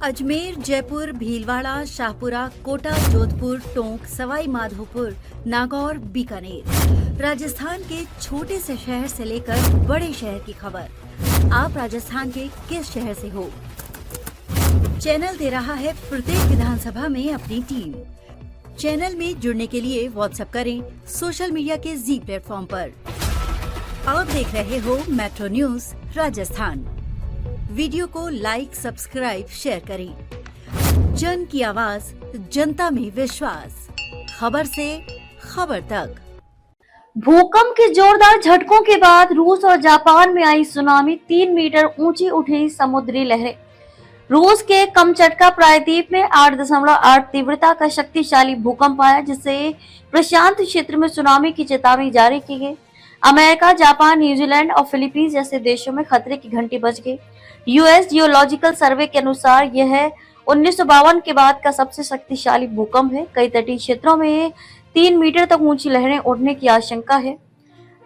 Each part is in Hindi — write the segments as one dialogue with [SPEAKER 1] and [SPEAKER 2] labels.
[SPEAKER 1] अजमेर, जयपुर, भीलवाड़ा, शाहपुरा, कोटा, जोधपुर, टोंक, सवाई माधोपुर, नागौर, बीकानेर। राजस्थान के छोटे से शहर से लेकर बड़े शहर की खबर। आप राजस्थान के किस शहर से हो? चैनल दे रहा है प्रत्येक विधानसभा में अपनी टीम। चैनल में जुड़ने के लिए व्हाट्सएप करें सोशल मीडिया के जी प्लेटफॉर्म पर। आप देख रहे हो मेट्रो न्यूज राजस्थान। वीडियो को लाइक, सब्सक्राइब, शेयर करें। जन की आवाज, जनता में विश्वास। खबर से खबर तक।
[SPEAKER 2] भूकंप के जोरदार झटकों के बाद रूस और जापान में आई सुनामी, 3 मीटर ऊंची उठी समुद्री लहरें। रूस के कमचटका प्रायद्वीप में 8.8 तीव्रता का शक्तिशाली भूकंप आया, जिससे प्रशांत क्षेत्र में सुनामी की चेतावनी जारी की गई। अमेरिका, जापान, न्यूजीलैंड और फिलीपींस जैसे देशों में खतरे की घंटी बज गई। यूएस जियोलॉजिकल सर्वे के अनुसार यह 1952 के बाद का सबसे शक्तिशाली भूकंप है। कई तटीय क्षेत्रों में 3 मीटर तक ऊंची लहरें उठने की आशंका है।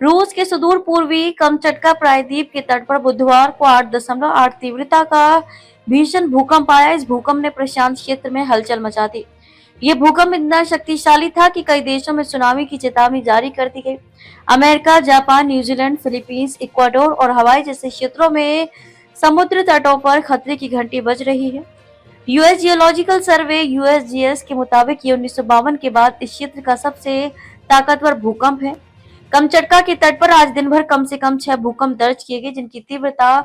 [SPEAKER 2] रूस के सुदूर पूर्वी कमचटका प्रायद्वीप के तट पर बुधवार को 8.8 तीव्रता का भीषण भूकंप आया। इस भूकंप ने प्रशांत क्षेत्र में हलचल मचा दी। ये भूकंप इतना शक्तिशाली था कि कई देशों में सुनामी की चेतावनी जारी कर दी गई। America, Japan, New Zealand, Philippines, Ecuador और हवाई जैसे क्षेत्रों में समुद्र तटों पर खतरे की घंटी बज रही है। यूएस जियोलॉजिकल सर्वे यूएसजीएस के मुताबिक ये 1952 के बाद इस क्षेत्र का सबसे ताकतवर भूकंप है। कमचटका के तट पर आज दिन भर कम से कम 6 भूकंप दर्ज किए गए, जिनकी तीव्रता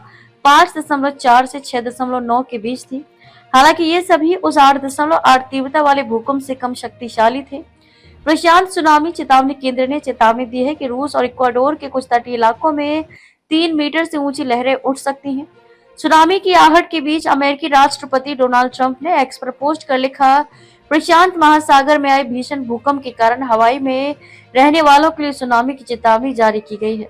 [SPEAKER 2] 5.4 से 6.9 के बीच थी। हालांकि ये सभी उस 8.8 तीव्रता वाले भूकंप से कम शक्तिशाली थे। प्रशांत सुनामी चेतावनी केंद्र ने चेतावनी दी है कि रूस और इक्वाडोर के कुछ तटीय इलाकों में 3 मीटर से ऊंची लहरें उठ सकती हैं। सुनामी की आहट के बीच अमेरिकी राष्ट्रपति डोनाल्ड ट्रंप ने एक्स पर पोस्ट कर लिखा, प्रशांत महासागर में आए भीषण भूकंप के कारण हवाई में रहने वालों के लिए सुनामी की चेतावनी जारी की गई है।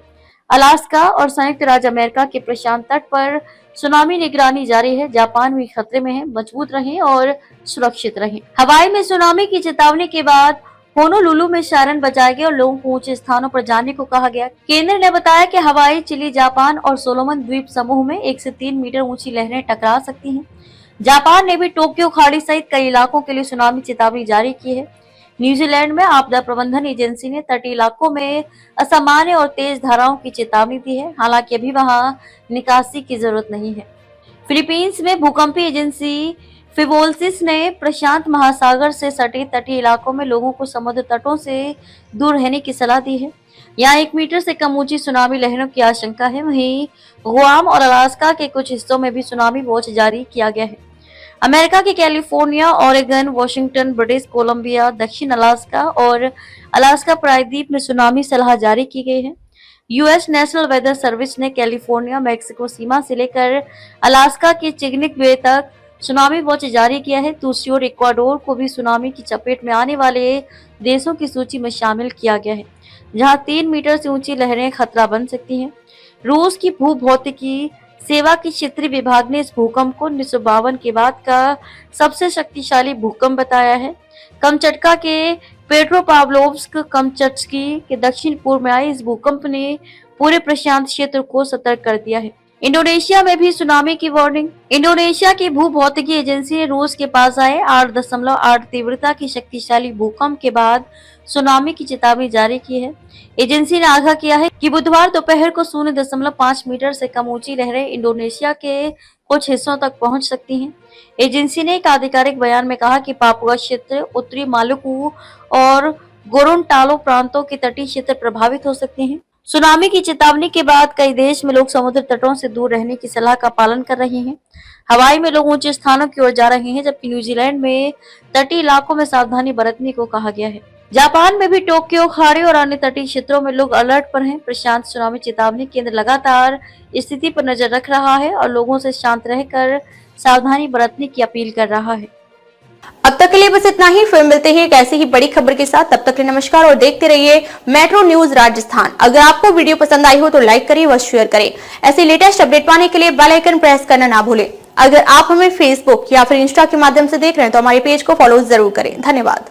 [SPEAKER 2] अलास्का और संयुक्त राज्य अमेरिका के प्रशांत तट पर सुनामी निगरानी जारी है। जापान भी खतरे में है, मजबूत रहें और सुरक्षित रहें। हवाई में सुनामी की चेतावनी के बाद होनोलुलु में सायरन बजाए गए और लोगों को ऊंचे स्थानों पर जाने को कहा गया। केंद्र ने बताया कि हवाई, चिली, जापान और सोलोमन द्वीप समूह में 1 से 3 मीटर ऊंची लहरें टकरा सकती हैं। जापान ने भी टोक्यो खाड़ी सहित कई इलाकों के लिए सुनामी चेतावनी जारी की है। न्यूजीलैंड में आपदा प्रबंधन एजेंसी ने तटीय इलाकों में असामान्य और तेज धाराओं की चेतावनी दी है। हालांकि अभी वहां निकासी की जरूरत नहीं है। फिलीपींस में भूकंपीय एजेंसी फिवोल्सिस ने प्रशांत महासागर से सटे तटीय इलाकों में लोगों को समुद्र तटों से दूर रहने की सलाह दी है। यहाँ 1 मीटर से कम ऊंची सुनामी लहरों की आशंका है। वहीं गुआम और अलास्का के कुछ हिस्सों में भी सुनामी वॉच जारी किया गया है। अमेरिका के California, Oregon, Washington, British Columbia, दक्षिण अलास्का और अलास्का प्रायद्वीप में सुनामी सलाह जारी की गई है। यूएस नेशनल वेदर सर्विस ने कैलिफोर्निया, मैक्सिको सीमा से लेकर अलास्का के चिग्निक बे तक सुनामी वॉच जारी किया है। दूसरी ओर इक्वाडोर को भी सुनामी की चपेट में आने वाले देशों की सूची में शामिल किया गया है, जहां 3 मीटर से ऊंची लहरें खतरा बन सकती हैं। रूस की भूभौतिकी सेवा की क्षेत्रीय विभाग ने इस भूकंप को 1952 के बाद का सबसे शक्तिशाली भूकंप बताया है। कमचटका के पेट्रोपाव्लोव्स्क कमचट्स्की के दक्षिण पूर्व में आए इस भूकंप ने पूरे प्रशांत क्षेत्र को सतर्क कर दिया है। इंडोनेशिया में भी सुनामी की वार्निंग। इंडोनेशिया की भूभौतिकी एजेंसी ने रूस के पास आए 8.8 तीव्रता की शक्तिशाली भूकंप के बाद सुनामी की चेतावनी जारी की है। एजेंसी ने आगाह किया है कि बुधवार दोपहर को 0.5 मीटर से कम ऊंची लहरें इंडोनेशिया के कुछ हिस्सों तक पहुंच सकती हैं। एजेंसी ने एक आधिकारिक बयान में कहा कि पापुआ क्षेत्र, उत्तरी मालुकू और गोरोनटालो प्रांतों के तटीय क्षेत्र प्रभावित हो सकते हैं। सुनामी की चेतावनी के बाद कई देश में लोग समुद्र तटों से दूर रहने की सलाह का पालन कर रहे हैं। हवाई में लोग ऊंचे स्थानों की ओर जा रहे हैं, जबकि न्यूजीलैंड में तटीय इलाकों में सावधानी बरतने को कहा गया है। जापान में भी टोक्यो खाड़ी और अन्य तटीय क्षेत्रों में लोग अलर्ट पर हैं। प्रशांत सुनामी चेतावनी केंद्र लगातार स्थिति पर नजर रख रहा है और लोगों से शांत रहकर सावधानी बरतने की अपील कर रहा है।
[SPEAKER 3] अब तक के लिए बस इतना ही। फिर मिलते हैं एक ऐसी ही बड़ी खबर के साथ। तब तक के लिए नमस्कार और देखते रहिए मेट्रो न्यूज राजस्थान। अगर आपको वीडियो पसंद आई हो तो लाइक करें व शेयर करें। ऐसे लेटेस्ट अपडेट पाने के लिए बेल आइकन प्रेस करना ना भूलें। अगर आप हमें फेसबुक या फिर इंस्टा के माध्यम से देख रहे हैं तो हमारे पेज को फॉलो जरूर करें। धन्यवाद।